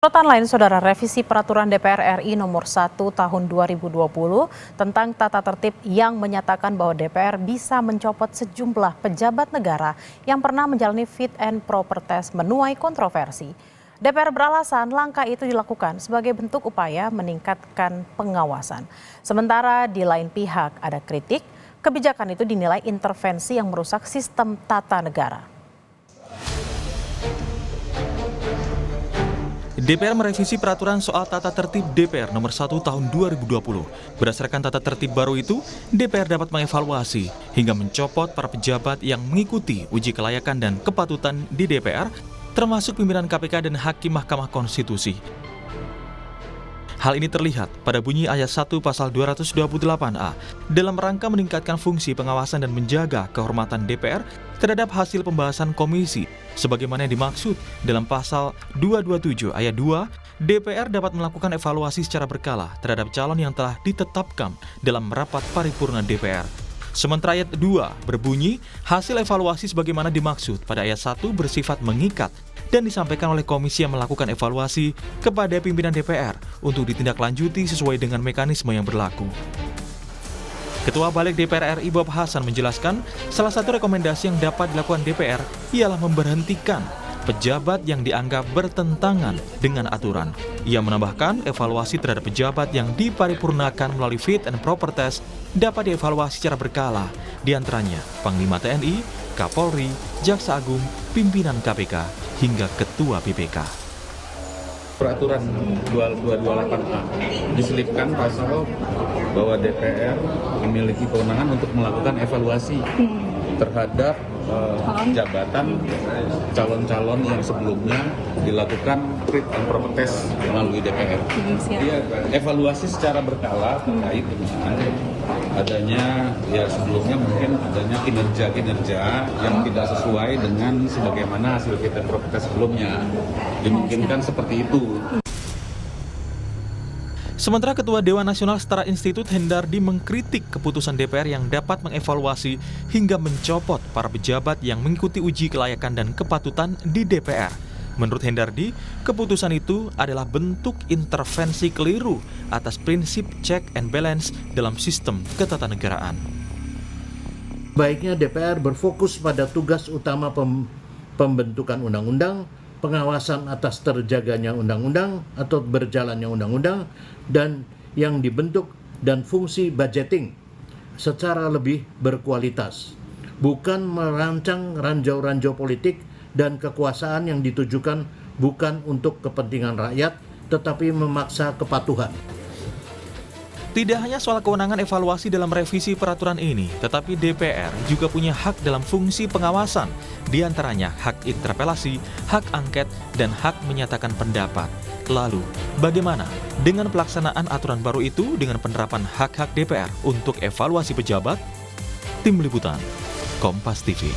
Sorotan lain, Saudara, revisi Peraturan DPR RI Nomor 1 Tahun 2020 tentang tata tertib yang menyatakan bahwa DPR bisa mencopot sejumlah pejabat negara yang pernah menjalani fit and proper test menuai kontroversi. DPR beralasan langkah itu dilakukan sebagai bentuk upaya meningkatkan pengawasan. Sementara di lain pihak ada kritik, kebijakan itu dinilai intervensi yang merusak sistem tata negara. DPR merevisi peraturan soal tata tertib DPR nomor 1 tahun 2020. Berdasarkan tata tertib baru itu, DPR dapat mengevaluasi hingga mencopot para pejabat yang mengikuti uji kelayakan dan kepatutan di DPR, termasuk pimpinan KPK dan Hakim Mahkamah Konstitusi. Hal ini terlihat pada bunyi ayat 1 pasal 228A dalam rangka meningkatkan fungsi pengawasan dan menjaga kehormatan DPR terhadap hasil pembahasan komisi. Sebagaimana yang dimaksud dalam pasal 227 ayat 2, DPR dapat melakukan evaluasi secara berkala terhadap calon yang telah ditetapkan dalam rapat paripurna DPR. Sementara ayat 2 berbunyi, hasil evaluasi sebagaimana dimaksud pada ayat 1 bersifat mengikat dan disampaikan oleh komisi yang melakukan evaluasi kepada pimpinan DPR untuk ditindaklanjuti sesuai dengan mekanisme yang berlaku. Ketua Balik DPR RI Bob Hasan menjelaskan, salah satu rekomendasi yang dapat dilakukan DPR ialah memberhentikan pejabat yang dianggap bertentangan dengan aturan. Ia menambahkan, evaluasi terhadap pejabat yang diparipurnakan melalui fit and proper test dapat dievaluasi secara berkala, diantaranya Panglima TNI, Kapolri, Jaksa Agung, pimpinan KPK, hingga Ketua BPK. Peraturan 228A diselipkan pasal bahwa DPR memiliki kewenangan untuk melakukan evaluasi terhadap jabatan calon-calon yang sebelumnya dilakukan fit and proper test melalui DPR. Dia evaluasi secara berkala terkait dengan adanya sebelumnya mungkin adanya kinerja yang tidak sesuai dengan sebagaimana hasil fit and proper test sebelumnya. Dimungkinkan seperti itu. Sementara Ketua Dewan Nasional Setara Institut Hendardi mengkritik keputusan DPR yang dapat mengevaluasi hingga mencopot para pejabat yang mengikuti uji kelayakan dan kepatutan di DPR. Menurut Hendardi, keputusan itu adalah bentuk intervensi keliru atas prinsip check and balance dalam sistem ketatanegaraan. Baiknya DPR berfokus pada tugas utama pembentukan undang-undang, pengawasan atas terjaganya undang-undang atau berjalannya undang-undang, dan yang dibentuk dan fungsi budgeting secara lebih berkualitas, bukan merancang ranjau-ranjau politik dan kekuasaan yang ditujukan bukan untuk kepentingan rakyat, tetapi memaksa kepatuhan. Tidak hanya soal kewenangan evaluasi dalam revisi peraturan ini, tetapi DPR juga punya hak dalam fungsi pengawasan, diantaranya hak interpelasi, hak angket, dan hak menyatakan pendapat. Lalu, bagaimana dengan pelaksanaan aturan baru itu dengan penerapan hak-hak DPR untuk evaluasi pejabat? Tim Liputan, Kompas TV.